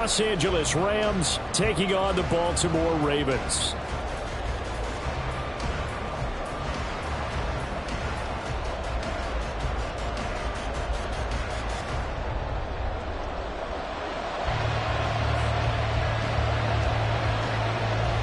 Los Angeles Rams taking on the Baltimore Ravens.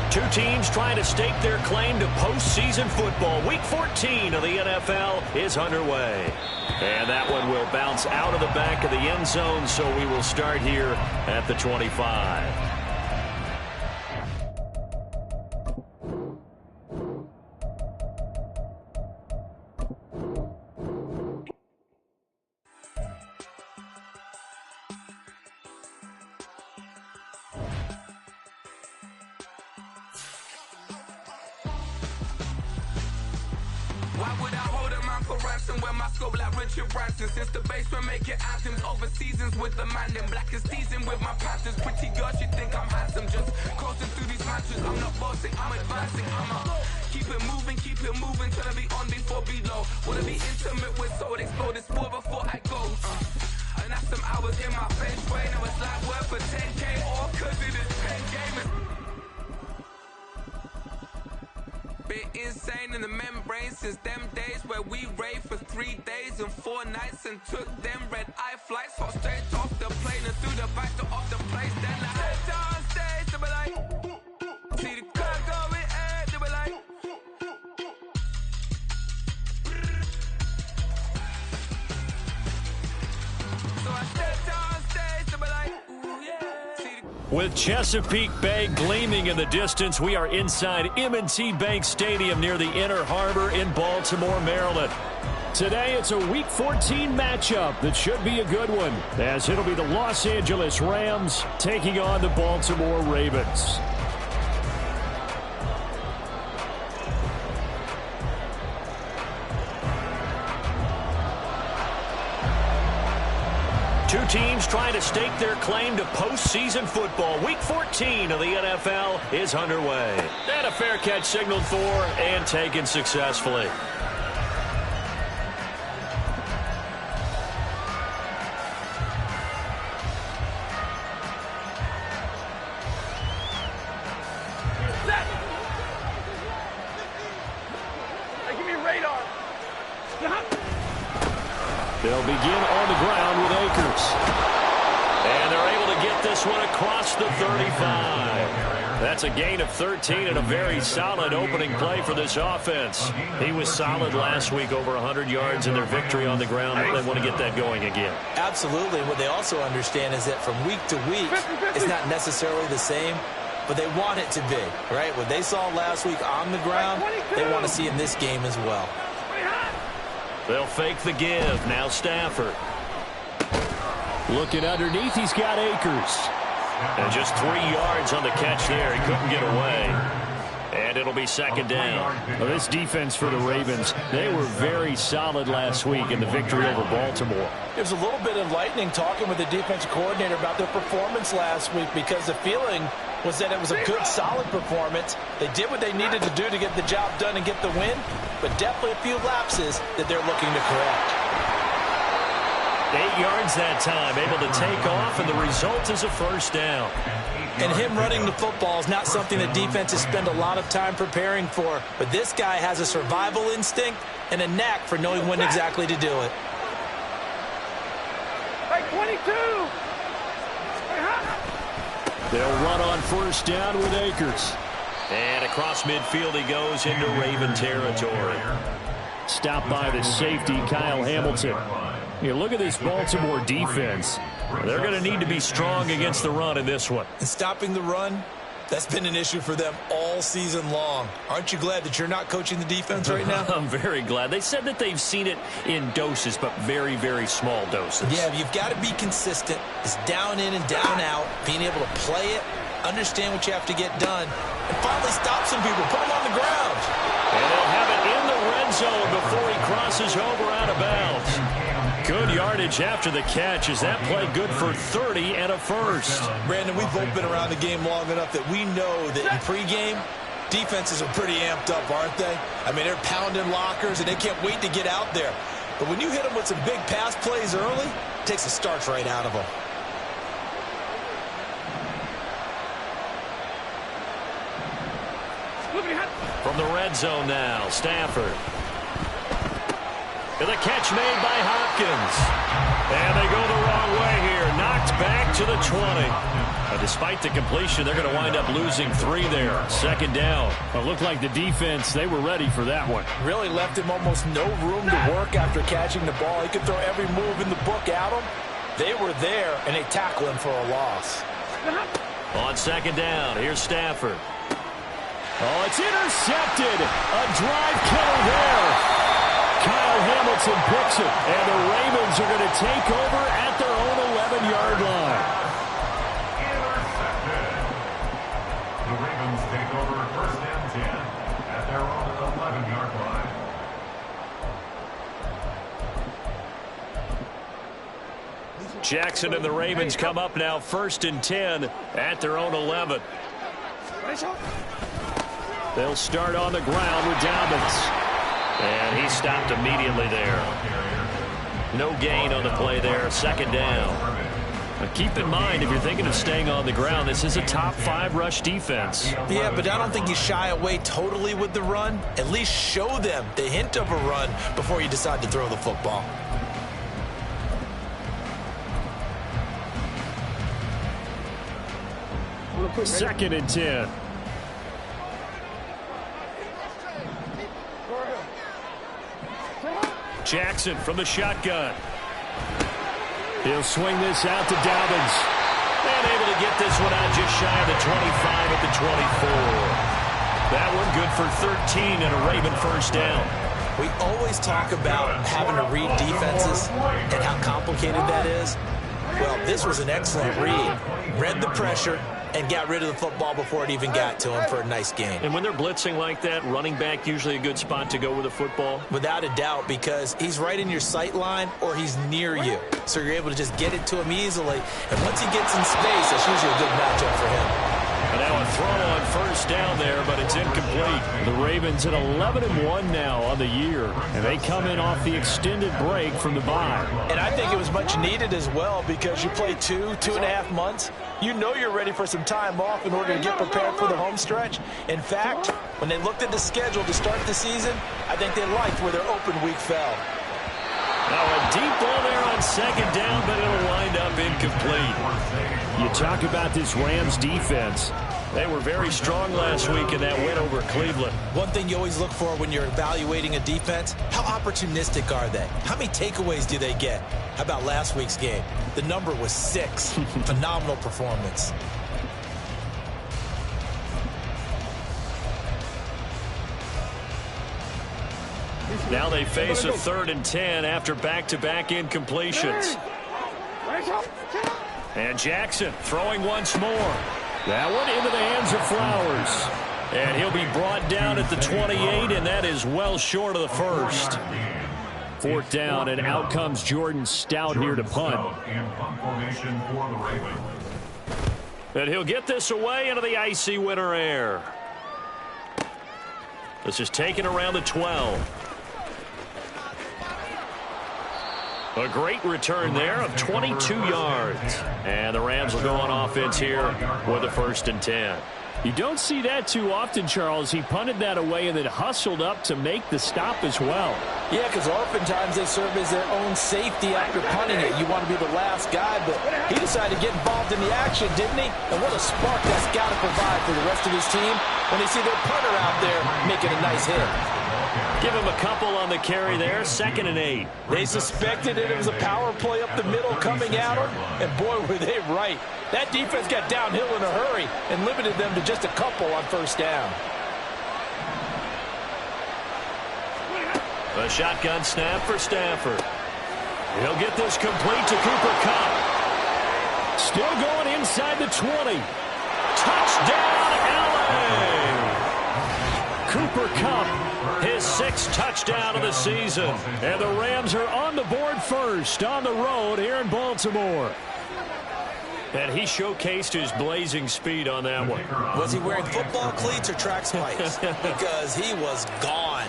Two teams trying to stake their claim to postseason football. Week 14 of the NFL is underway. And that one will bounce out of the back of the end zone, so we will start here at the 25. Why would I hold a man for ransom when my scope like Richard Branson? Since the basement making anthems over seasons with the man in black is teasing with my patterns. Pretty girl, she think I'm handsome. Just coasting through these matches. I'm not bossing, I'm advancing. Keep it moving till I be on before below. Wanna be intimate with soul, explode this war before I go. And that's some hours in my bench way. Now it's like work for 10K all cause it is 10 gamers. Been insane in the membrane since them days where we raved for 3 days and 4 nights and took them red-eye flights. Hot straight off the plane and through the back door of the place. Then I head down stage to be like, see the crowd going ahead to be like. So I stepped down stage to be like, ooh yeah. With Chesapeake Bay gleaming in the distance, we are inside M&T Bank Stadium near the Inner Harbor in Baltimore, Maryland. Today, it's a Week 14 matchup that should be a good one, as it'll be the Los Angeles Rams taking on the Baltimore Ravens. Two teams trying to stake their claim to postseason football. Week 14 of the NFL is underway. And a fair catch signaled for and taken successfully. Hey, give me a radar. They'll begin on the ground with Akers. And they're able to get this one across the 35. That's a gain of 13 and a very solid opening play for this offense. He was solid last week, over 100 yards in their victory on the ground. They want to get that going again. Absolutely. What they also understand is that from week to week, it's not necessarily the same, but they want it to be, right? What they saw last week on the ground, they want to see in this game as well. They'll fake the give. Now Stafford. Looking underneath, he's got Akers. And just 3 yards on the catch there. He couldn't get away. And it'll be second down. Well, this defense for the Ravens, they were very solid last week in the victory over Baltimore. There's a little bit of lightning talking with the defensive coordinator about their performance last week, because the feeling was that it was a good, solid performance. They did what they needed to do to get the job done and get the win, but definitely a few lapses that they're looking to correct. 8 yards that time, able to take off, and the result is a first down. And him running the football is not something the defenses spend a lot of time preparing for, but this guy has a survival instinct and a knack for knowing when exactly to do it. Hey, 22! They'll run on first down with Akers. And across midfield he goes into Raven territory. Stopped by the safety, Kyle Hamilton. You look at this Baltimore defense. They're going to need to be strong against the run in this one. And stopping the run, that's been an issue for them all season long. Aren't you glad that you're not coaching the defense right now? I'm very glad. They said that they've seen it in doses, but very, very small doses. Yeah, you've got to be consistent. It's down in and down out, being able to play it, understand what you have to get done, and finally stop some people, put them on the ground. And they'll have it in the red zone before he crosses over out of bounds. Good yardage after the catch. Is that play good for 30 and a first? Brandon, we've both been around the game long enough that we know that in pregame, defenses are pretty amped up, aren't they? I mean, they're pounding lockers, and they can't wait to get out there. But when you hit them with some big pass plays early, it takes the starch right out of them. From the red zone now, Stafford. And the catch made by Hopkins. And they go the wrong way here. Knocked back to the 20. Despite the completion, they're going to wind up losing 3 there. Second down. Well, it looked like the defense, they were ready for that one. Really left him almost no room to work after catching the ball. He could throw every move in the book at him. They were there, and they tackle him for a loss. On second down, here's Stafford. Oh, it's intercepted. A drive killer there. Kyle Hamilton picks it, and the Ravens are going to take over at their own 11-yard line. Intercepted. The Ravens take over first and 10 at their own 11-yard line. Jackson and the Ravens come up now first and 10 at their own 11. They'll start on the ground with Dobbins. And he stopped immediately there. No gain on the play there. Second down. But keep in mind, if you're thinking of staying on the ground, this is a top 5 rush defense. Yeah, but I don't think you shy away totally with the run. At least show them the hint of a run before you decide to throw the football. Second and 10. Jackson from the shotgun. He'll swing this out to Dobbins. And able to get this one out just shy of the 25 at the 24. That one good for 13 and a Raven first down. We always talk about having to read defenses and how complicated that is. Well, this was an excellent read. Read the pressure and got rid of the football before it even got to him for a nice game. And when they're blitzing like that, running back usually a good spot to go with the football? Without a doubt, because he's right in your sight line or he's near you. So you're able to just get it to him easily. And once he gets in space, that's usually a good matchup for him. And now a throw on first down there, but it's incomplete. The Ravens at 11-1 now on the year, and they come in off the extended break from the bye. And I think it was much needed as well because you play 2.5 months. You know you're ready for some time off in order to get prepared for the home stretch. In fact, when they looked at the schedule to start the season, I think they liked where their open week fell. Now a deep ball there on second down, but it'll wind up incomplete. You talk about this Rams defense. They were very strong last week in that win over Cleveland. One thing you always look for when you're evaluating a defense, how opportunistic are they? How many takeaways do they get? How about last week's game? The number was 6. Phenomenal performance. Now they face a 3rd and 10 after back-to-back incompletions. And Jackson throwing once more. That one into the hands of Flowers. And he'll be brought down at the 28, and that is well short of the first. 4th down, and out comes Jordan Stout here to punt. And he'll get this away into the icy winter air. This is taken around the 12. A great return there of 22 yards. And the Rams will go on offense here with a 1st and 10. You don't see that too often, Charles. He punted that away and then hustled up to make the stop as well. Yeah, because oftentimes they serve as their own safety after punting it. You want to be the last guy, but he decided to get involved in the action, didn't he? And what a spark that's got to provide for the rest of his team when they see their punter out there making a nice hit. Give him a couple on the carry there, 2nd and 8. They suspected it was a power play up the middle coming at them, and boy, were they right. That defense got downhill in a hurry and limited them to just a couple on 1st down. A shotgun snap for Stafford. He'll get this complete to Cooper Kupp. Still going inside the 20. Touchdown, LA! Cooper Kupp, his 6th touchdown of the season. And the Rams are on the board first on the road here in Baltimore. And he showcased his blazing speed on that one. Was he wearing football cleats or track spikes? Because he was gone.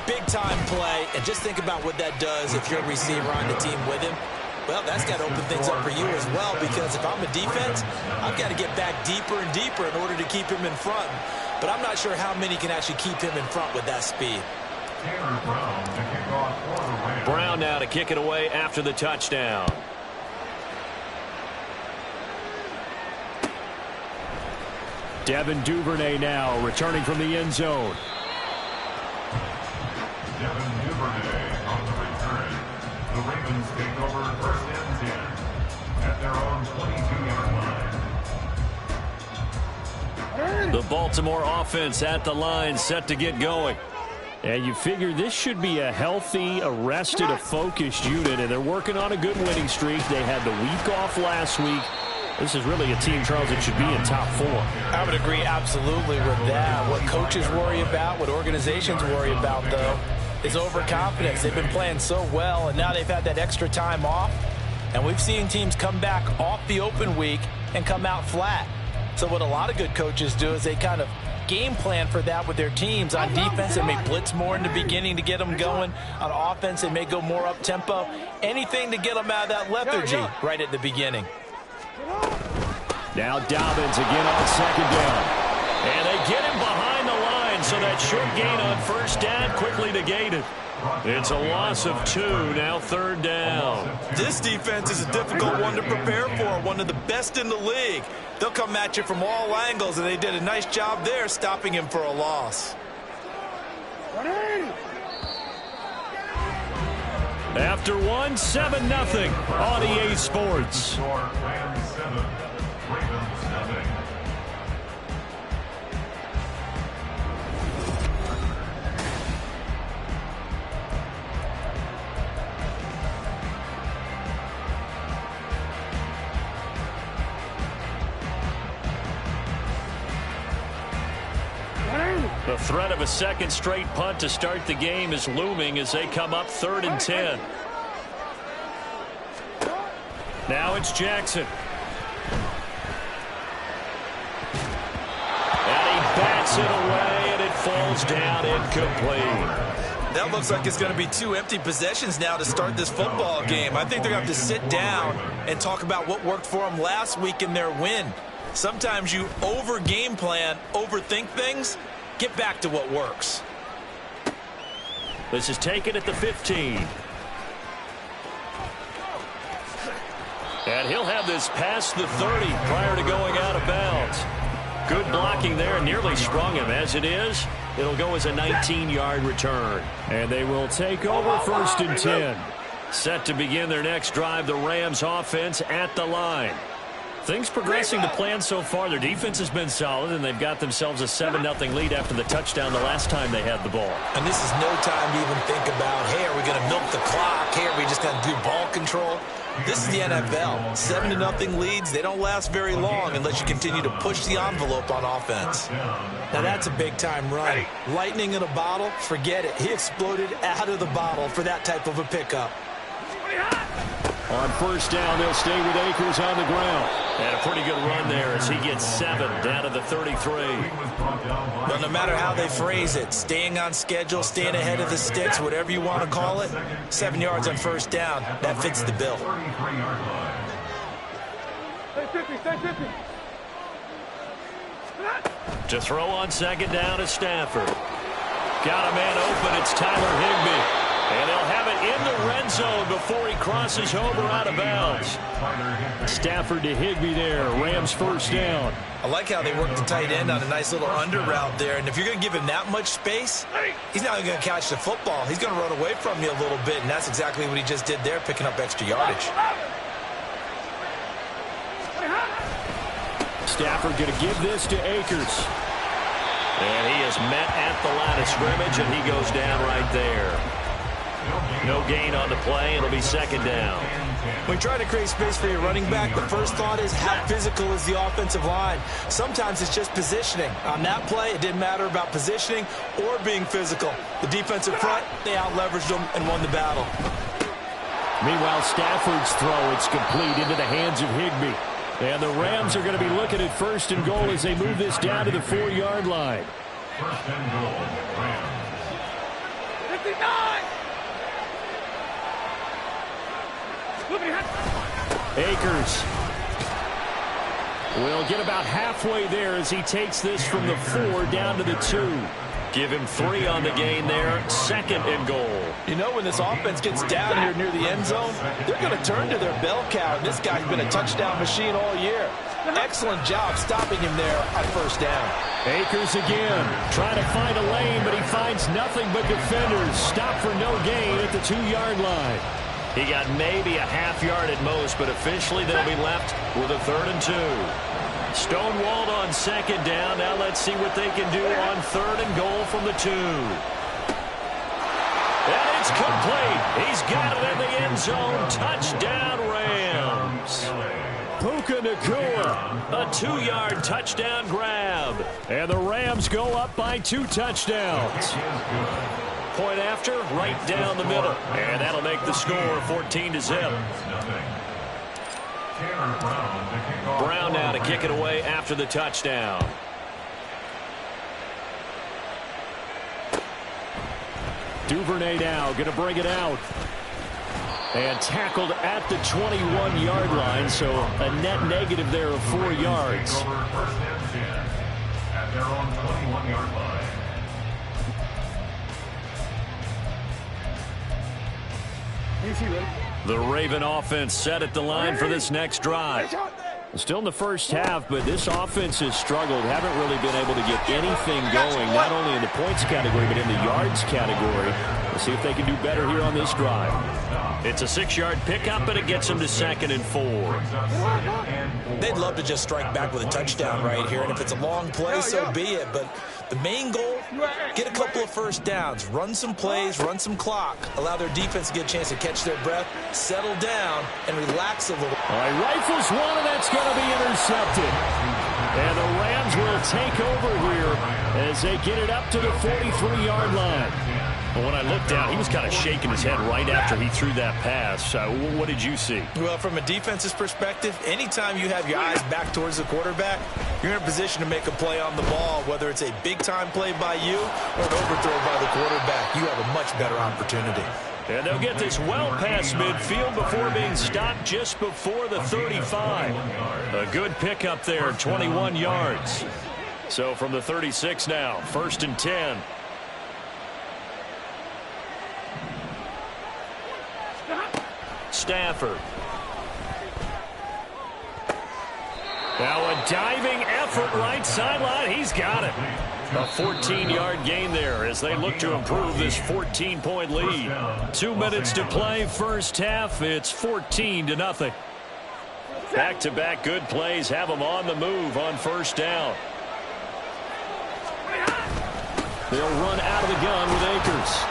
Big-time play, and just think about what that does if you're a receiver on the team with him. Well, that's got to open things up for you as well, because if I'm a defense, I've got to get back deeper and deeper in order to keep him in front. but I'm not sure how many can actually keep him in front with that speed. Brown now to kick it away after the touchdown. Devin Duvernay now returning from the end zone. Devin Duvernay on the return. The Ravens take over first and 10 at their own 22-yard line. The Baltimore offense at the line, set to get going. And you figure this should be a healthy, a focused unit, and they're working on a good winning streak. They had the week off last week. This is really a team, Charles, that should be in top 4. I would agree absolutely with that. What coaches worry about, what organizations worry about, though, is overconfidence. They've been playing so well, and now they've had that extra time off. And we've seen teams come back off the open week and come out flat. So what a lot of good coaches do is they kind of game plan for that with their teams. On defense, they may blitz more in the beginning to get them going. On offense, they may go more up-tempo. Anything to get them out of that lethargy right at the beginning. Now Dobbins again on second down. And they get him behind the line, so that short gain on first down quickly negated. It's a loss of 2, now third down. This defense is a difficult one to prepare for, one of the best in the league. They'll come at you from all angles, and they did a nice job there stopping him for a loss. After 1, 7-0 on EA Sports. Rams 7, Ravens nothing. The threat of a second straight punt to start the game is looming as they come up 3rd and 10. Now it's Jackson. And he bats it away, and it falls down incomplete. That looks like it's going to be 2 empty possessions now to start this football game. I think they're going to have to sit down and talk about what worked for them last week in their win. Sometimes you over-game plan, overthink things. Get back to what works. This is taken at the 15. And he'll have this past the 30 prior to going out of bounds. Good blocking there, nearly sprung him. As it is, it'll go as a 19-yard return. And they will take over 1st and 10. Set to begin their next drive, the Rams offense at the line. Things progressing to plan so far. Their defense has been solid, and they've got themselves a 7-0 lead after the touchdown the last time they had the ball. And this is no time to even think about, hey, are we going to milk the clock? Hey, are we just going to do ball control? This is the NFL. 7-0 leads, they don't last very long unless you continue to push the envelope on offense. Now that's a big-time run. Lightning in a bottle, forget it. He exploded out of the bottle for that type of a pickup. On first down, they'll stay with Akers on the ground. And a pretty good run there as he gets 7 down to the 33. Well, no matter how they phrase it, staying on schedule, staying ahead of the sticks, whatever you want to call it, 7 yards on first down, that fits the bill. Stay 50. To throw on second down is Stafford. Got a man open, it's Tyler Higbee. And they'll have it in the red zone before he crosses over out of bounds. Stafford to Higbee there. Rams first down. I like how they work the tight end on a nice little under route there. And if you're going to give him that much space, he's not going to catch the football. He's going to run away from you a little bit. And that's exactly what he just did there, picking up extra yardage. Stafford going to give this to Akers. And he is met at the line of scrimmage, and he goes down right there. No gain on the play. It'll be second down. When you try to create space for your running back, the first thought is how physical is the offensive line. Sometimes it's just positioning. On that play, it didn't matter about positioning or being physical. The defensive front, they out-leveraged them and won the battle. Meanwhile, Stafford's throw, it's complete into the hands of Higbee. And the Rams are going to be looking at 1st and goal as they move this down to the 4-yard line. 1st and goal, Rams. 59! Akers We'll get about halfway there as he takes this from the 4 down to the 2. Give him 3 on the gain there. 2nd and goal. You know, when this offense gets down here near the end zone, they're going to turn to their bell cow. This guy's been a touchdown machine all year. Excellent job stopping him there on 1st down. Akers again, trying to find a lane, but he finds nothing but defenders. Stop for no gain at the 2-yard line. He got maybe a half yard at most, but officially they'll be left with a 3rd and 2. Stonewalled on 2nd down. Now let's see what they can do on 3rd and goal from the 2. And it's complete. He's got it in the end zone. Touchdown, Rams. Puka Nacua, a 2-yard touchdown grab. And the Rams go up by 2 touchdowns. Point after, right down the middle. And that'll make the score 14-0. Brown now to kick it away after the touchdown. Duvernay now going to bring it out. And tackled at the 21-yard line, so a net negative there of 4 yards. First and 10 at their own 21-yard line. The Raven offense set at the line for this next drive. Still in the first half, but this offense has struggled. Haven't really been able to get anything going, not only in the points category, but in the yards category. We'll see if they can do better here on this drive. It's a 6-yard pickup, and it gets them to 2nd and 4. They'd love to just strike back with a touchdown right here, and if it's a long play, so be it. But the main goal, get a couple of 1st downs, run some plays, run some clock, allow their defense to get a chance to catch their breath, settle down, and relax a little. All right, rifles one, and that's going to be intercepted. And the Rams will take over here as they get it up to the 43-yard line. Well, when I looked down, he was kind of shaking his head right after he threw that pass. What did you see? Well, from a defense's perspective, anytime you have your eyes back towards the quarterback, you're in a position to make a play on the ball, whether it's a big-time play by you or an overthrow by the quarterback. You have a much better opportunity. And they'll get this well past midfield before being stopped just before the 35. A good pickup there, 21 yards. So from the 36 now, 1st and 10. Stafford. Now a diving effort right sideline. He's got it. A 14-yard gain there as they look to improve this 14-point lead. 2 minutes to play first half. It's 14-0. Back-to-back good plays have them on the move on 1st down. They'll run out of the gun with Akers.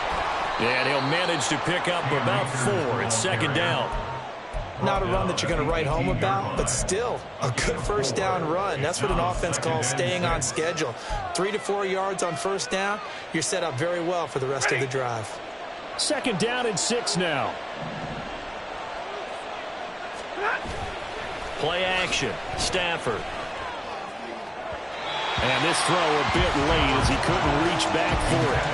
And he'll manage to pick up about 4. It's 2nd down. Not a run that you're going to write home about, but still a good 1st down run. That's what an offense calls staying on schedule. 3 to 4 yards on 1st down. You're set up very well for the rest of the drive. 2nd down and 6 now. Play action. Stafford. And this throw a bit late as he couldn't reach back for it.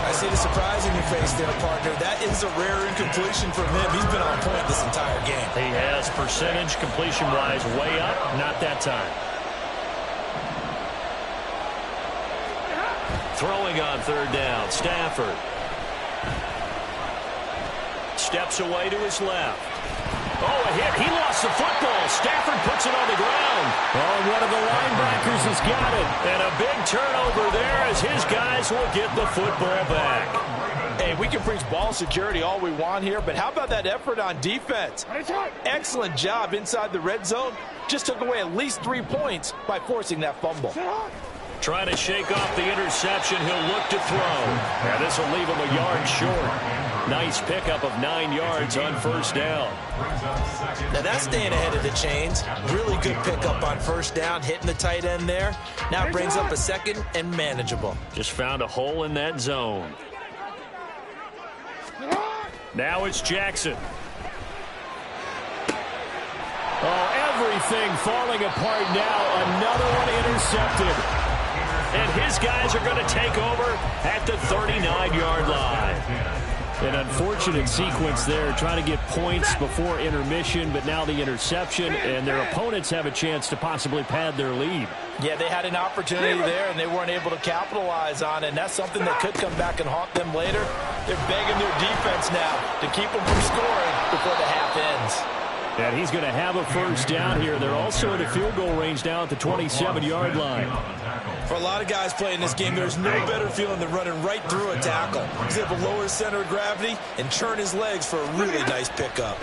I see the surprise in your face there, partner. That is a rare incompletion from him. He's been on point this entire game. He has percentage completion-wise way up. Not that time. Throwing on 3rd down. Stafford. Steps away to his left. Oh, a hit. He lost the football. Stafford puts it on the ground. Oh, one of the linebackers has got it. And a big turnover there as his guys will get the football back. Hey, we can preach ball security all we want here, but how about that effort on defense? Excellent job inside the red zone. Just took away at least 3 points by forcing that fumble. Trying to shake off the interception. He'll look to throw. Now this will leave him a yard short. Nice pickup of 9 yards on 1st down. Now that's staying ahead of the chains. Really good pickup on 1st down, hitting the tight end there. Now it brings up a 2nd and manageable. Just found a hole in that zone. Now it's Jackson. Oh, everything falling apart now. Another one intercepted. And his guys are going to take over at the 39-yard line. An unfortunate sequence there, trying to get points before intermission, but now the interception, and their opponents have a chance to possibly pad their lead. Yeah, they had an opportunity there, and they weren't able to capitalize on it, and that's something that could come back and haunt them later. They're begging their defense now to keep them from scoring before the half ends. And he's going to have a first down here. They're also in the field goal range now at the 27-yard line. For a lot of guys playing this game, there's no better feeling than running right through a tackle. He's able to lower his center of gravity and turn his legs for a really nice pickup.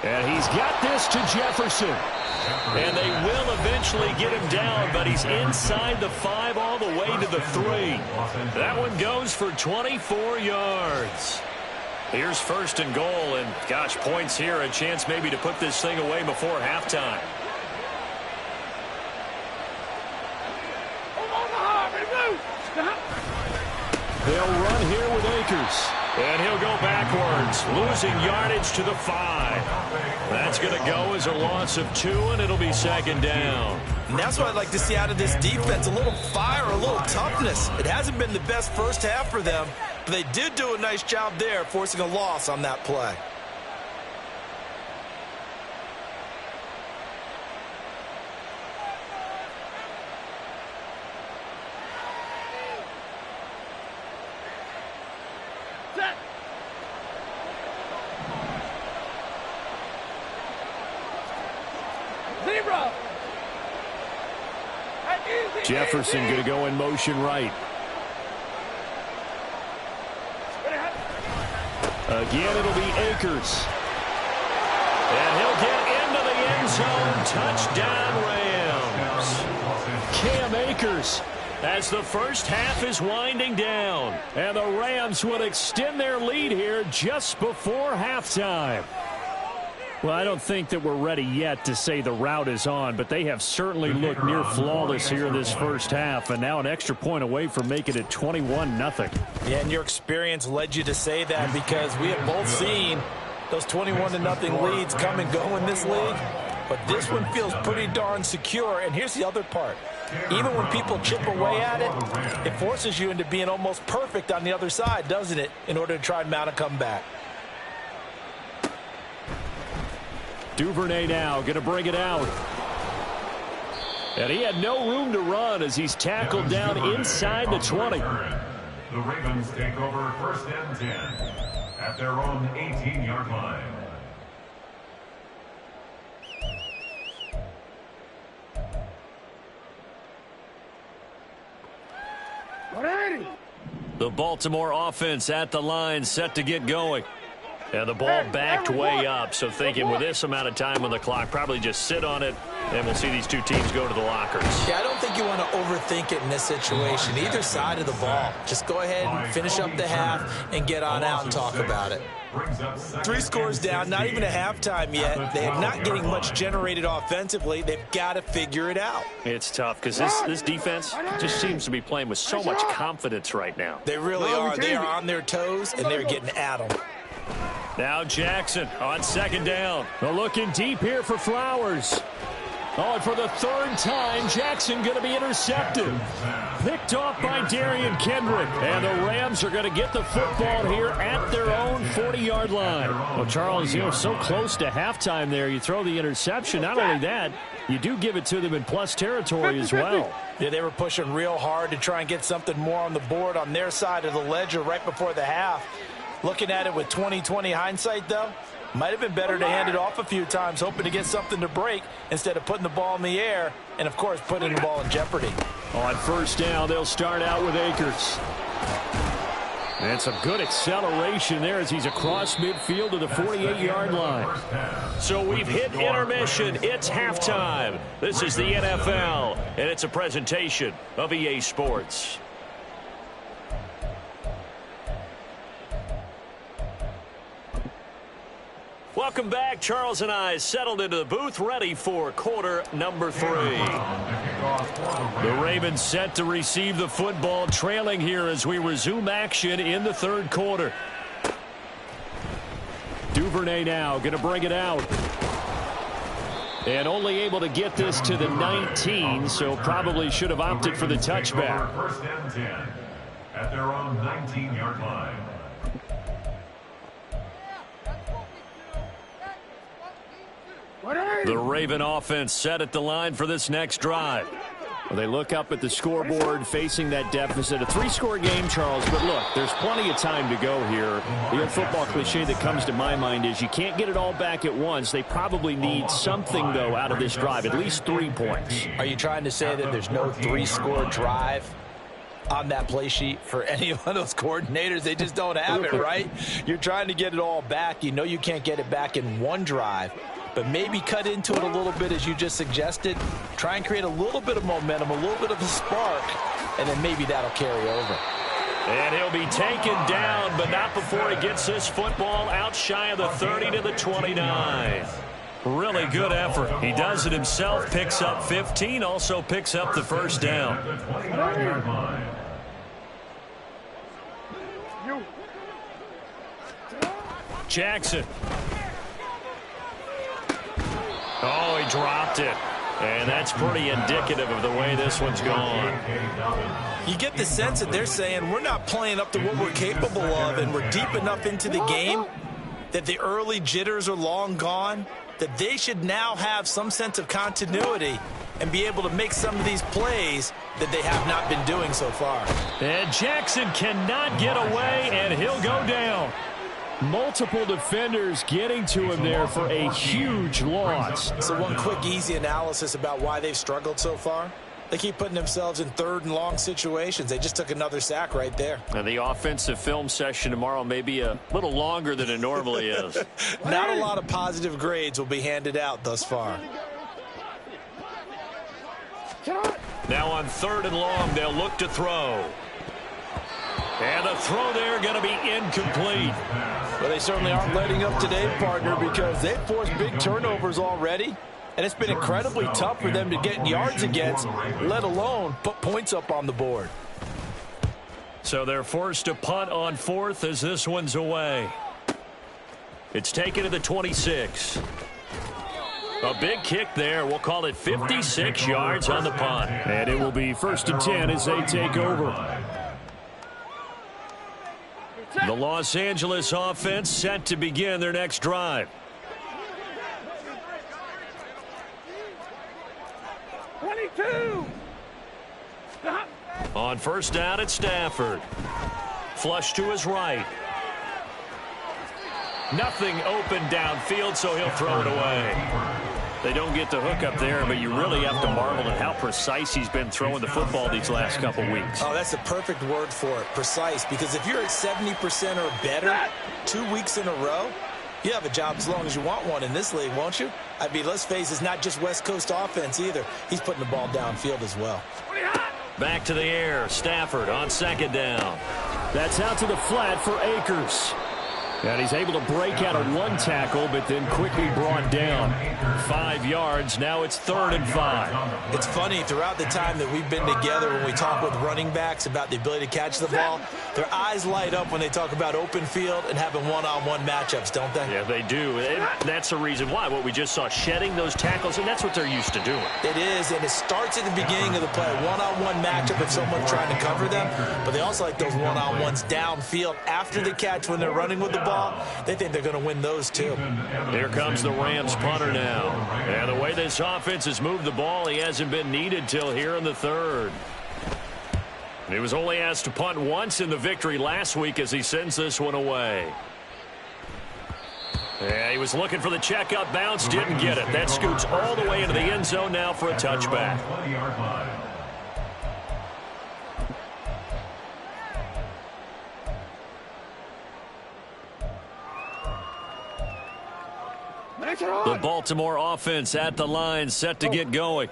And he's got this to Jefferson. And they will eventually get him down, but he's inside the 5 all the way to the 3. That one goes for 24 yards. Here's first and goal, and gosh, points here, a chance maybe to put this thing away before halftime. They'll run here with Akers. And he'll go backwards, losing yardage to the 5. That's going to go as a loss of 2, and it'll be second down. And that's what I'd like to see out of this defense, a little fire, a little toughness. It hasn't been the best first half for them, but they did do a nice job there, forcing a loss on that play. Jefferson going to go in motion right. Again, it'll be Akers. And he'll get into the end zone. Touchdown, Rams. Cam Akers as the first half is winding down. And the Rams will extend their lead here just before halftime. Well, I don't think that we're ready yet to say the route is on, but they have certainly looked near flawless here this first half, and now an extra point away from making it 21-0. Yeah, and your experience led you to say that because we have both seen those 21-0 leads come and go in this league, but this one feels pretty darn secure, and here's the other part. Even when people chip away at it, it forces you into being almost perfect on the other side, doesn't it, in order to try and mount a comeback. Duvernay now going to bring it out. And he had no room to run as he's tackled down inside the 20. The Ravens take over first and 10 at their own 18-yard line. The Baltimore offense at the line, set to get going. And the ball backed way up, so thinking with this amount of time on the clock, probably just sit on it, and we'll see these two teams go to the lockers. Yeah, I don't think you want to overthink it in this situation. Either side of the ball. Just go ahead and finish up the half and get on out and talk about it. 3 scores down, not even a halftime yet. They are not getting much generated offensively. They've got to figure it out. It's tough because this defense just seems to be playing with so much confidence right now. They really are. They are on their toes, and they're getting at them. Now Jackson on second down. Looking deep here for Flowers. Oh, and for the 3rd time, Jackson going to be intercepted. Picked off by Darian Kendrick. And the Rams are going to get the football here at their own 40-yard line. Well, Charles, you know, so close to halftime there. You throw the interception. Not only that, you do give it to them in plus territory as well. Yeah, they were pushing real hard to try and get something more on the board on their side of the ledger right before the half. Looking at it with 20/20 hindsight, though, might have been better to hand it off a few times, hoping to get something to break instead of putting the ball in the air and, of course, putting the ball in jeopardy. On first down, they'll start out with Akers. And some good acceleration there as he's across midfield to the 48-yard line. So we've hit intermission. It's halftime. This is the NFL, and it's a presentation of EA Sports. Welcome back. Charles and I settled into the booth, ready for quarter number 3. The Ravens set to receive the football, trailing here as we resume action in the 3rd quarter. Duvernay now going to bring it out. And only able to get this to the 19, so probably should have opted for the touchback. First and 10 at their own 19-yard line. The Raven offense set at the line for this next drive. Well, they look up at the scoreboard facing that deficit. A 3-score game, Charles, but look, there's plenty of time to go here. The old football cliche that comes to my mind is you can't get it all back at once. They probably need something, though, out of this drive, at least 3 points. Are you trying to say that there's no 3-score drive on that play sheet for any of those coordinators? They just don't have it, right? You're trying to get it all back. You know you can't get it back in one drive. But maybe cut into it a little bit, as you just suggested. Try and create a little bit of momentum, a little bit of a spark, and then maybe that'll carry over. And he'll be taken down, but not before he gets this football out shy of the 30 to the 29. Really good effort. He does it himself, picks up 15, also picks up the first down. Jackson. Oh, he dropped it. And that's pretty indicative of the way this one's gone. You get the sense that they're saying we're not playing up to what we're capable of, and we're deep enough into the game that the early jitters are long gone, that they should now have some sense of continuity and be able to make some of these plays that they have not been doing so far. And Jackson cannot get away, and he'll go down. Multiple defenders getting to him there for a huge loss. So one quick, easy analysis about why they've struggled so far. They keep putting themselves in 3rd and long situations. They just took another sack right there. And the offensive film session tomorrow may be a little longer than it normally is. Not a lot of positive grades will be handed out thus far. Now on 3rd and long, they'll look to throw. And the throw there going to be incomplete. Well, they certainly aren't letting up today, partner, because they've forced big turnovers already. And it's been incredibly tough for them to get yards against, let alone put points up on the board. So they're forced to punt on 4th as this one's away. It's taken to the 26. A big kick there. We'll call it 56 yards on the punt. And it will be 1st and 10 as they take over. The Los Angeles offense set to begin their next drive. 22. On 1st down at Stafford. Flush to his right. Nothing open downfield, so he'll throw it away. They don't get the hook up there, but you really have to marvel at how precise he's been throwing the football these last couple weeks. Oh, that's the perfect word for it, precise, because if you're at 70% or better 2 weeks in a row, you have a job as long as you want one in this league, won't you? I mean, let's face it, it's not just West Coast offense either. He's putting the ball downfield as well. Back to the air. Stafford on 2nd down. That's out to the flat for Akers. And he's able to break out of 1 tackle, but then quickly brought down. 5 yards. Now it's 3rd and 5. It's funny, throughout the time that we've been together, when we talk with running backs about the ability to catch the ball, their eyes light up when they talk about open field and having one-on-one matchups, don't they? Yeah, they do. And that's the reason why. What we just saw, shedding those tackles, and that's what they're used to doing. It is, and it starts at the beginning of the play. One-on-one matchup if someone's trying to cover them, but they also like those one-on-ones downfield after the catch when they're running with the ball. They think they're going to win those too. Here comes the Rams punter now. And the way this offense has moved the ball, he hasn't been needed till here in the 3rd. He was only asked to punt once in the victory last week as he sends this one away. Yeah, he was looking for the checkup bounce, didn't get it. That scoots all the way into the end zone now for a touchback. The Baltimore offense at the line, set to get going.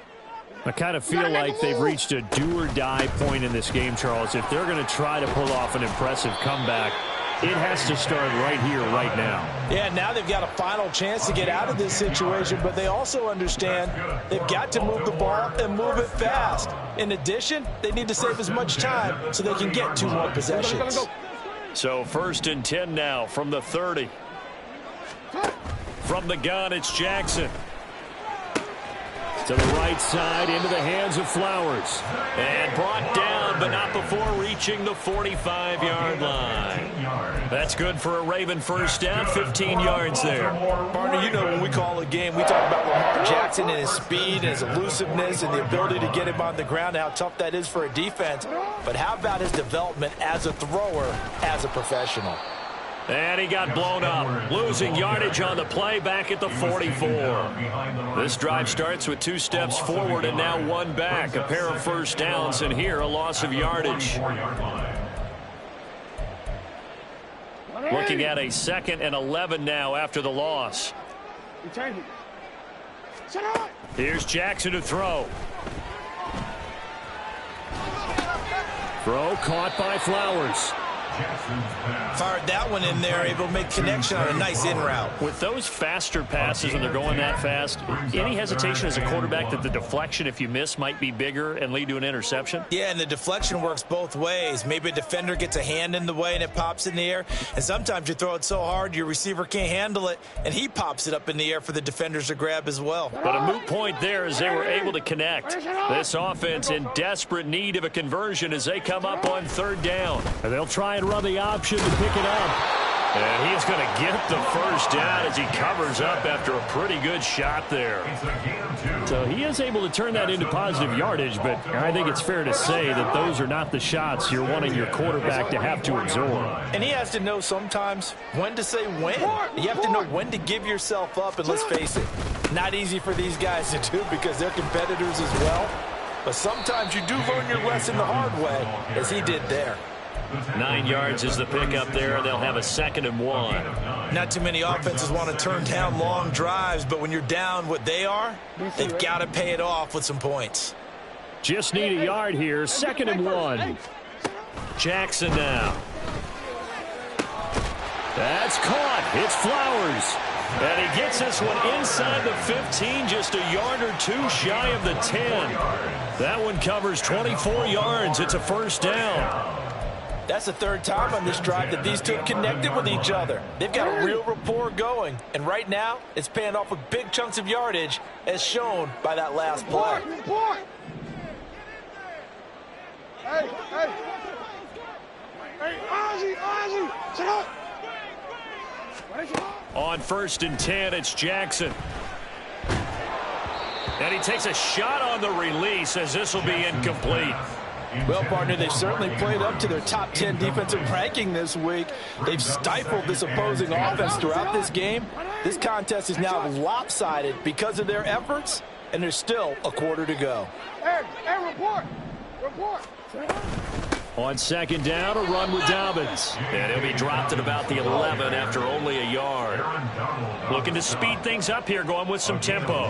I kind of feel like they've reached a do-or-die point in this game, Charles. If they're going to try to pull off an impressive comeback, it has to start right here, right now. Yeah, now they've got a final chance to get out of this situation, but they also understand they've got to move the ball and move it fast. In addition, they need to save as much time so they can get 2 more possessions. So 1st and 10 now from the 30. From the gun, it's Jackson. To the right side, into the hands of Flowers. And brought down, but not before reaching the 45-yard line. That's good for a Raven first down, 15 yards there. Partner, you know when we call a game, we talk about Lamar Jackson and his speed and his elusiveness and the ability to get him on the ground and how tough that is for a defense. But how about his development as a thrower, as a professional? And he got blown up, losing yardage on the play back at the 44. This drive starts with 2 steps forward and now 1 back. A pair of first downs, and here a loss of yardage. Looking at a 2nd and 11 now after the loss. Here's Jackson to throw. Throw caught by Flowers. Fired that one in there, able to make connection on a nice in route. With those faster passes and they're going that fast, any hesitation as a quarterback that the deflection, if you miss, might be bigger and lead to an interception? Yeah, and the deflection works both ways. Maybe a defender gets a hand in the way and it pops in the air, and sometimes you throw it so hard your receiver can't handle it, and he pops it up in the air for the defenders to grab as well. But a moot point there as they were able to connect. This offense in desperate need of a conversion as they come up on 3rd down. And they'll try and run the option to pick it up. And he's going to get the first down as he covers up after a pretty good shot there. So he is able to turn that into positive yardage, but I think it's fair to say that those are not the shots you're wanting your quarterback to have to absorb. And he has to know sometimes when to say when. You have to know when to give yourself up, and let's face it, not easy for these guys to do because they're competitors as well. But sometimes you do learn your lesson the hard way, as he did there. 9 yards is the pickup there. They'll have a 2nd and 1. Not too many offenses want to turn down long drives, but when you're down what they are, they've got to pay it off with some points. Just need a yard here. 2nd and 1. Jackson now. That's caught. It's Flowers. And he gets this one inside the 15, just a yard or 2 shy of the 10. That one covers 24 yards. It's a first down. That's the 3rd time on this drive that these two have connected with each other. They've got a real rapport going, and right now it's paying off with big chunks of yardage as shown by that last play. Ozzy, sit up. On 1st and 10, it's Jackson. And he takes a shot on the release as this will be incomplete. Well, partner, they've certainly played up to their top 10 defensive ranking this week. They've stifled this opposing offense throughout this game. This contest is now lopsided because of their efforts, and there's still a quarter to go. Hey, report. On 2nd down, a run with Dobbins. And he'll be dropped at about the 11 after only a yard. Looking to speed things up here, going with some tempo.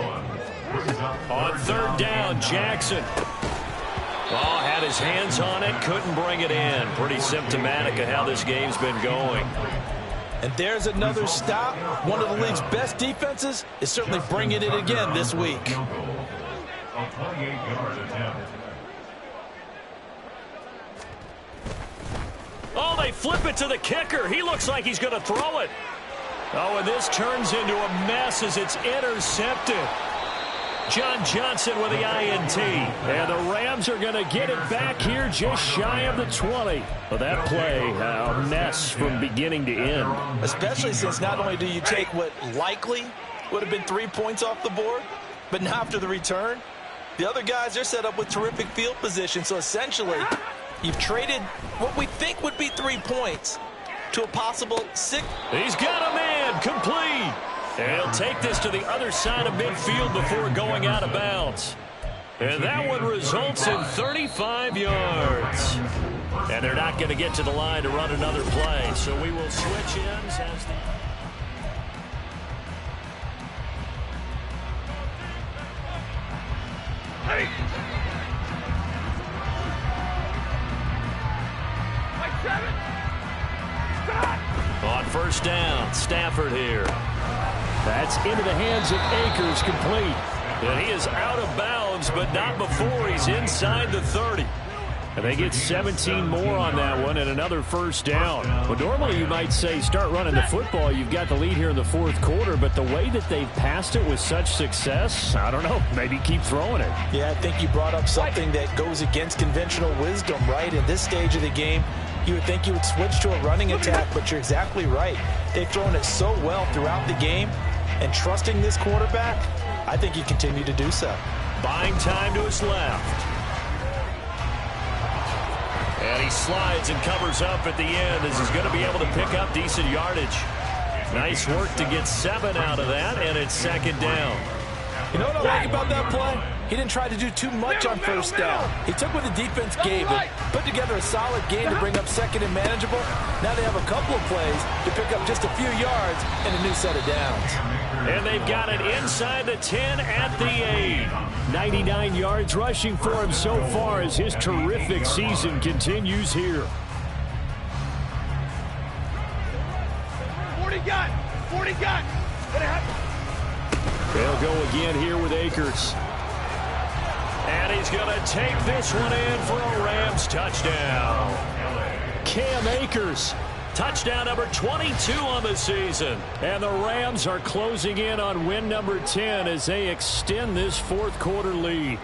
On 3rd down, Jackson. Oh, had his hands on it, couldn't bring it in. Pretty symptomatic of how this game's been going. And there's another stop. One of the league's best defenses is certainly bringing it again this week. A 28-yard attempt. Oh, they flip it to the kicker. He looks like he's going to throw it. Oh, and this turns into a mess as it's intercepted. John Johnson with the INT. And the Rams are going to get it back here just shy of the 20. Well, that play, a mess from beginning to end. Especially since not only do you take what likely would have been 3 points off the board, but now after the return, the other guys are set up with terrific field position. So essentially, you've traded what we think would be 3 points to a possible 6. He's got a man complete. And he'll take this to the other side of midfield before going out of bounds. And that one results in 35 yards. And they're not going to get to the line to run another play. So we will switch ends as the... Hey. On 1st down, Stafford here. That's into the hands of Akers, complete. And he is out of bounds, but not before he's inside the 30. And they get 17 more on that one and another first down. Well, normally you might say start running the football. You've got the lead here in the fourth quarter, but the way that they've passed it with such success, I don't know, maybe keep throwing it. Yeah, I think you brought up something that goes against conventional wisdom, right? In this stage of the game, you would think you would switch to a running attack, but you're exactly right. They've thrown it so well throughout the game, and trusting this quarterback, I think you continue to do so. Buying time to his left. And he slides and covers up at the end as he's going to be able to pick up decent yardage. Nice work to get 7 out of that, and it's second down. You know what I like about that play? He didn't try to do too much on first down. He took what the defense gave him, put together a solid game to bring up second and manageable. Now they have a couple of plays to pick up just a few yards and a new set of downs. And they've got it inside the 10 at the 8. 99 yards rushing for him so far as his terrific season continues here. 40 got. 40 got. They'll go again here with Akers. And he's going to take this one in for a Rams touchdown. Cam Akers, touchdown number 22 on the season. And the Rams are closing in on win number 10 as they extend this fourth quarter lead.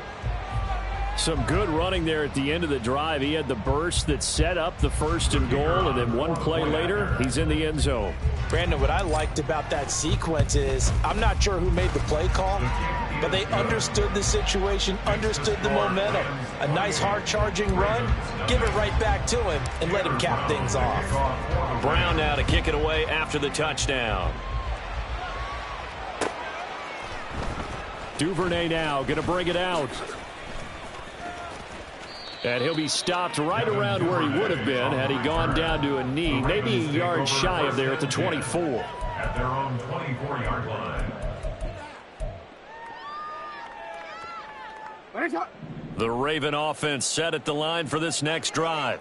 Some good running there at the end of the drive. He had the burst that set up the first and goal, and then one play later, he's in the end zone. Brandon, what I liked about that sequence is I'm not sure who made the play call, but they understood the situation, understood the momentum. A nice hard-charging run, give it right back to him, and let him cap things off. Brown now to kick it away after the touchdown. Duvernay now going to bring it out. And he'll be stopped right around where he would have been had he gone down to a knee, maybe a yard shy of there at the 24. At their own 24-yard line. The Raven offense set at the line for this next drive.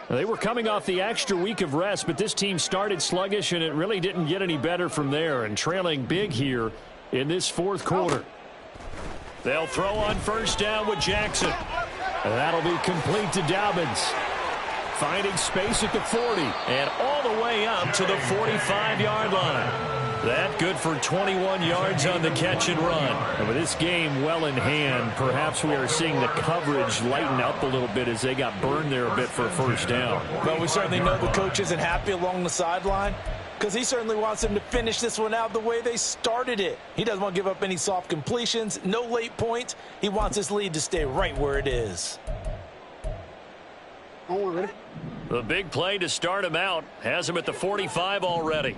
They were coming off the extra week of rest, but this team started sluggish, and it really didn't get any better from there, and trailing big here in this fourth quarter. They'll throw on first down with Jackson. And that'll be complete to Dobbins. Finding space at the 40 and all the way up to the 45-yard line. That good for 21 yards on the catch and run. And with this game well in hand, perhaps we are seeing the coverage lighten up a little bit as they got burned there a bit for a first down. Well, we certainly know the coach isn't happy along the sideline because he certainly wants them to finish this one out the way they started it. He doesn't want to give up any soft completions, no late points. He wants his lead to stay right where it is. The big play to start him out has him at the 45 already.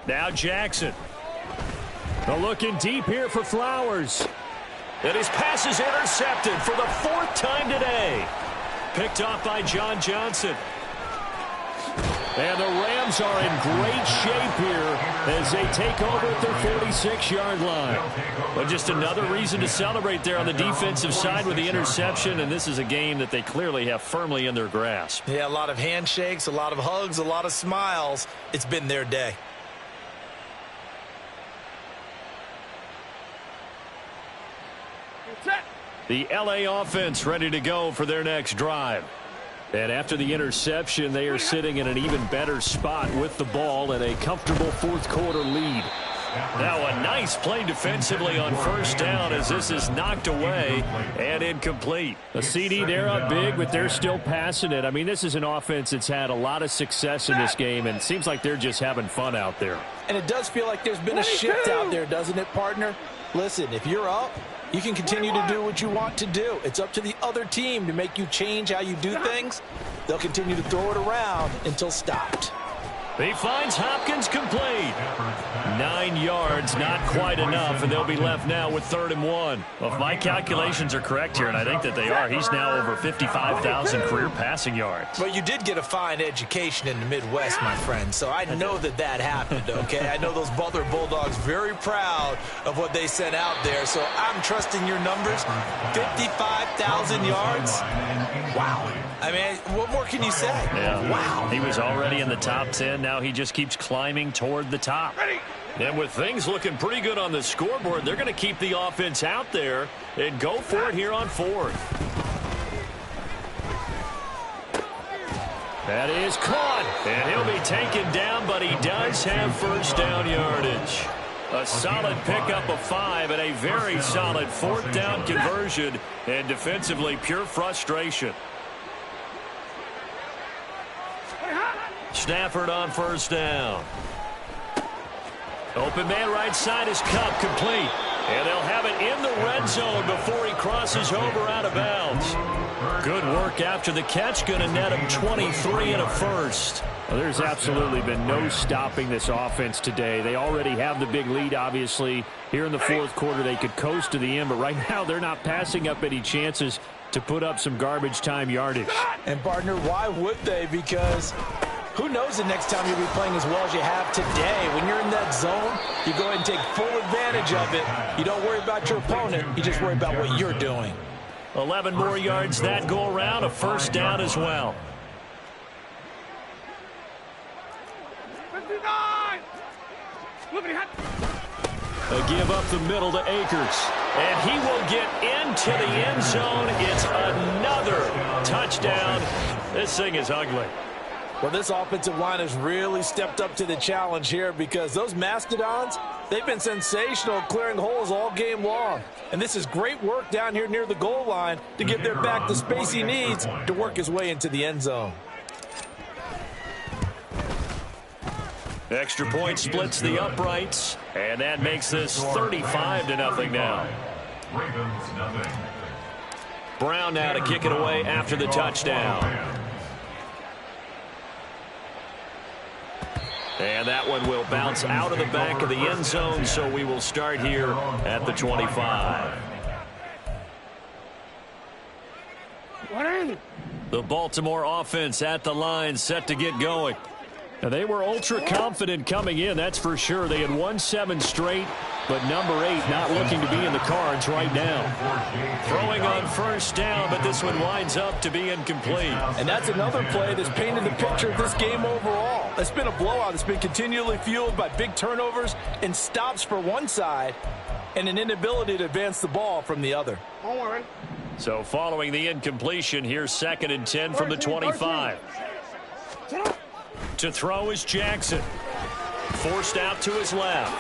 Now Jackson. They're looking deep here for Flowers. And his pass is intercepted for the 4th time today. Picked off by John Johnson. And the Rams are in great shape here as they take over at their 46-yard line. But just another reason to celebrate there on the defensive side with the interception, and this is a game that they clearly have firmly in their grasp. Yeah, a lot of handshakes, a lot of hugs, a lot of smiles. It's been their day. The LA offense ready to go for their next drive. And after the interception, they are sitting in an even better spot with the ball and a comfortable fourth quarter lead. Now a nice play defensively on first down as this is knocked away and incomplete. A CD, they're up big, but they're still passing it. I mean, this is an offense that's had a lot of success in this game, and it seems like they're just having fun out there. And it does feel like there's been a shift out there, doesn't it, partner? Listen, if you're up, you can continue to do what you want to do. It's up to the other team to make you change how you do things. They'll continue to throw it around until stopped. He finds Hopkins complete. 9 yards, not quite enough, and they'll be left now with 3rd and 1. Well, if my calculations are correct here, and I think that they are, he's now over 55,000 career passing yards. But you did get a fine education in the Midwest, my friend, so I know that that happened, okay? I know those Butler Bulldogs very proud of what they sent out there, so I'm trusting your numbers. 55,000 yards? Wow. I mean, what more can you say? Yeah. Wow. He was already in the top 10. Now he just keeps climbing toward the top. And with things looking pretty good on the scoreboard, they're going to keep the offense out there and go for it here on fourth. That is caught, and he'll be taken down, but he does have first down yardage. A solid pickup of 5 and a very solid fourth down conversion, and defensively pure frustration. Stafford on first down. Open man right side is Cup, complete. And they'll have it in the red zone before he crosses over out of bounds. Good work after the catch. Going to net him 23 and a first. Well, there's absolutely been no stopping this offense today. They already have the big lead, obviously. Here in the fourth quarter, they could coast to the end, but right now they're not passing up any chances to put up some garbage time yardage. And, partner, why would they? Because who knows the next time you'll be playing as well as you have today. When you're in that zone, you go ahead and take full advantage of it. You don't worry about your opponent. You just worry about what you're doing. 11 more yards that go around, a first down as well. 59! A give up the middle to Akers. And he will get into the end zone. It's another touchdown. This thing is ugly. Well, this offensive line has really stepped up to the challenge here because those Mastodons, they've been sensational clearing holes all game long. And this is great work down here near the goal line to give their back the space he needs to work his way into the end zone. Extra point splits the uprights, and that makes this 35-0 now. Brown now to kick it away after the touchdown. And that one will bounce out of the back of the end zone, so we will start here at the 25. The Baltimore offense at the line, set to get going. Now, they were ultra confident coming in, that's for sure. They had won 7 straight, but number 8 not looking to be in the cards right now. Throwing on first down, but this one winds up to be incomplete. And that's another play that's painted the picture of this game overall. It's been a blowout. It's been continually fueled by big turnovers and stops for one side and an inability to advance the ball from the other. Don't worry. So following the incompletion, here's 2nd and 10 from the 25. To throw is Jackson. Forced out to his left.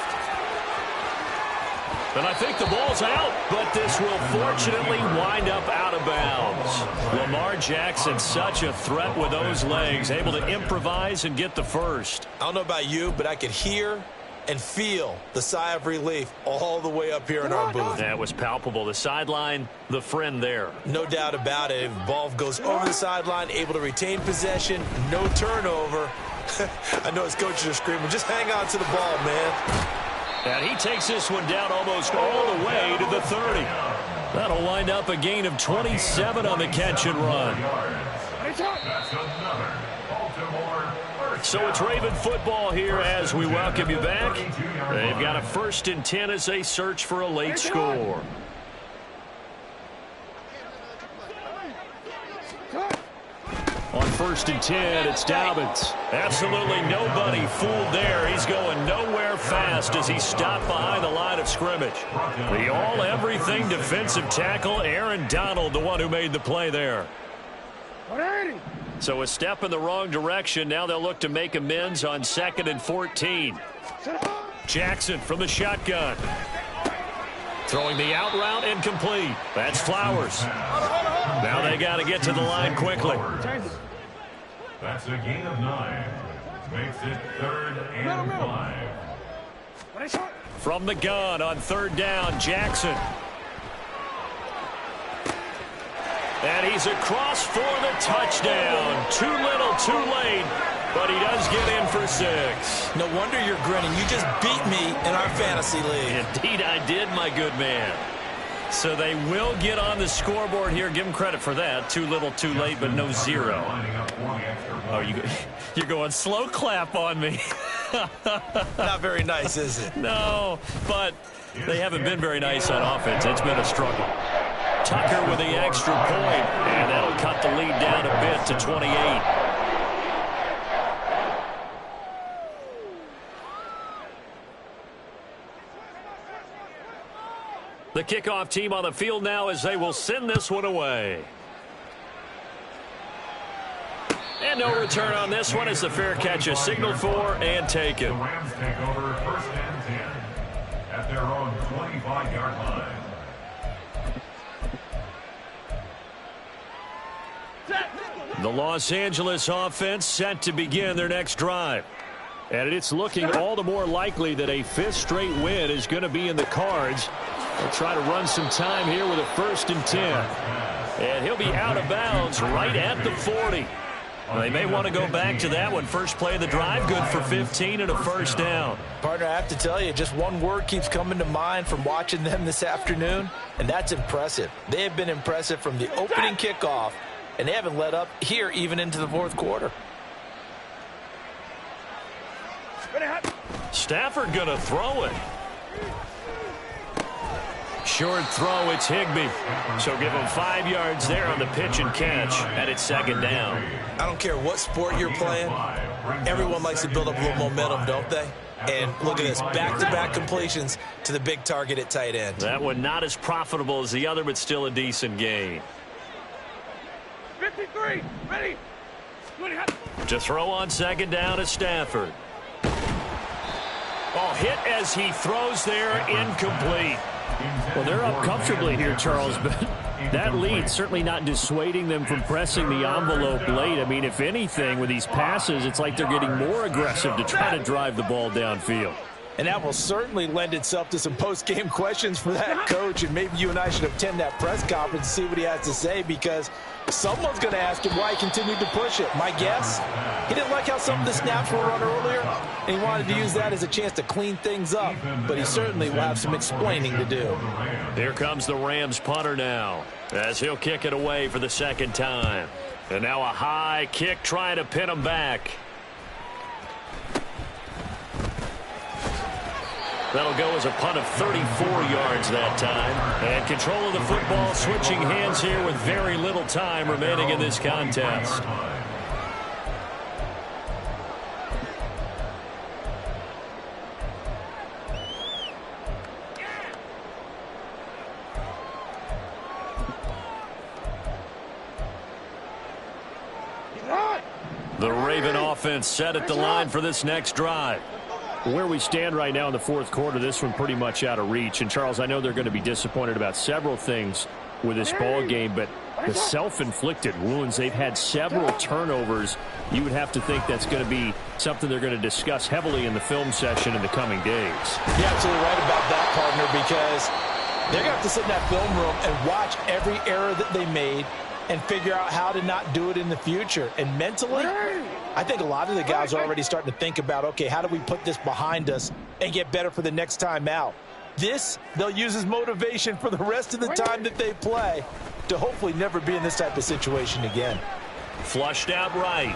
And I think the ball's out, but this will fortunately wind up out of bounds. Lamar Jackson, such a threat with those legs, able to improvise and get the first. I don't know about you, but I could hear and feel the sigh of relief all the way up here in our booth. That was palpable. The sideline, the friend there. No doubt about it. Ball goes over the sideline, able to retain possession, no turnover. I know his coaches are screaming, just hang on to the ball, man. And he takes this one down almost all the way to the 30. That'll wind up a gain of 27 on the catch and run. So it's Raven football here as we welcome you back. They've got a 1st and 10 as they search for a late score. On 1st and 10, it's Dobbins. Absolutely nobody fooled there. He's going nowhere fast as he stopped behind the line of scrimmage. The all-everything defensive tackle, Aaron Donald, the one who made the play there. So a step in the wrong direction. Now they'll look to make amends on 2nd and 14. Jackson from the shotgun. Throwing the out route incomplete. That's Flowers. Now they got to get to the line quickly. That's a gain of 9. Makes it 3rd and 5. From the gun on 3rd down, Jackson. And he's across for the touchdown. Too little, too late. But he does get in for 6. No wonder you're grinning. You just beat me in our fantasy league. Indeed I did, my good man. So they will get on the scoreboard here. Give them credit for that. Too little, too late, but no 0. Oh, you're going slow clap on me. Not very nice, is it? No, but they haven't been very nice on offense. It's been a struggle. Tucker with the extra point, and that'll cut the lead down a bit to 28. The kickoff team on the field now as they will send this one away. And no return on this one as the fair catch is signaled for and taken. The Rams take over 1st and 10 at their own 25-yard line. The Los Angeles offense set to begin their next drive. And it's looking all the more likely that a 5th straight win is going to be in the cards. They'll try to run some time here with a 1st and 10. And he'll be out of bounds right at the 40. Well, they may want to go back to that one. First play of the drive, good for 15 and a 1st down. Partner, I have to tell you, just one word keeps coming to mind from watching them this afternoon, and that's impressive. They have been impressive from the opening kickoff, and they haven't let up here even into the 4th quarter. Stafford going to throw it. Short throw, it's Higbee. So give him 5 yards there on the pitch and catch, and it's 2nd down. I don't care what sport you're playing. Everyone likes to build up a little momentum, don't they? And look at this, back-to-back completions to the big target at tight end. That one not as profitable as the other, but still a decent gain. 53, ready. To throw on 2nd down is Stafford. Oh, hit as he throws there, incomplete. Well, they're up comfortably here, Charles, but that lead certainly not dissuading them from pressing the envelope late. I mean, if anything, with these passes, it's like they're getting more aggressive to try to drive the ball downfield. And that will certainly lend itself to some post-game questions for that coach, and maybe you and I should attend that press conference and see what he has to say, because someone's going to ask him why he continued to push it. My guess, he didn't like how some of the snaps were run earlier, and he wanted to use that as a chance to clean things up, but he certainly will have some explaining to do. Here comes the Rams punter now, as he'll kick it away for the 2nd time. And now a high kick trying to pin him back. That'll go as a punt of 34 yards that time. And control of the football switching hands here with very little time remaining in this contest. The Raven offense set at the line for this next drive. Where we stand right now in the 4th quarter, this one pretty much out of reach. And, Charles, I know they're going to be disappointed about several things with this ball game, but the self-inflicted wounds, they've had several turnovers. You would have to think that's going to be something they're going to discuss heavily in the film session in the coming days. You're absolutely right about that, partner, because they're going to have to sit in that film room and watch every error that they made and figure out how to not do it in the future. And mentally, I think a lot of the guys are already starting to think about, okay, how do we put this behind us and get better for the next time out? This, they'll use as motivation for the rest of the time that they play to hopefully never be in this type of situation again. Flushed out right.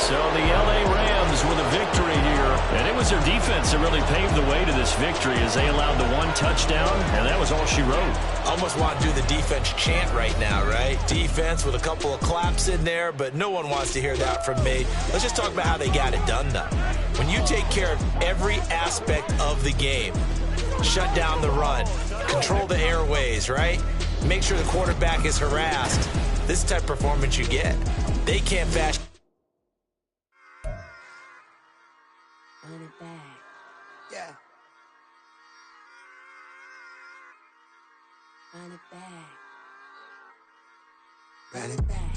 So the L.A. Rams with a victory here. And it was their defense that really paved the way to this victory as they allowed the 1 touchdown, and that was all she wrote. Almost want to do the defense chant right now, right? Defense with a couple of claps in there, but no one wants to hear that from me. Let's just talk about how they got it done, though. When you take care of every aspect of the game, shut down the run, control the airways, right? Make sure the quarterback is harassed. This type of performance you get. They can't fashion. Run it back. Yeah. Run it back. Run it back.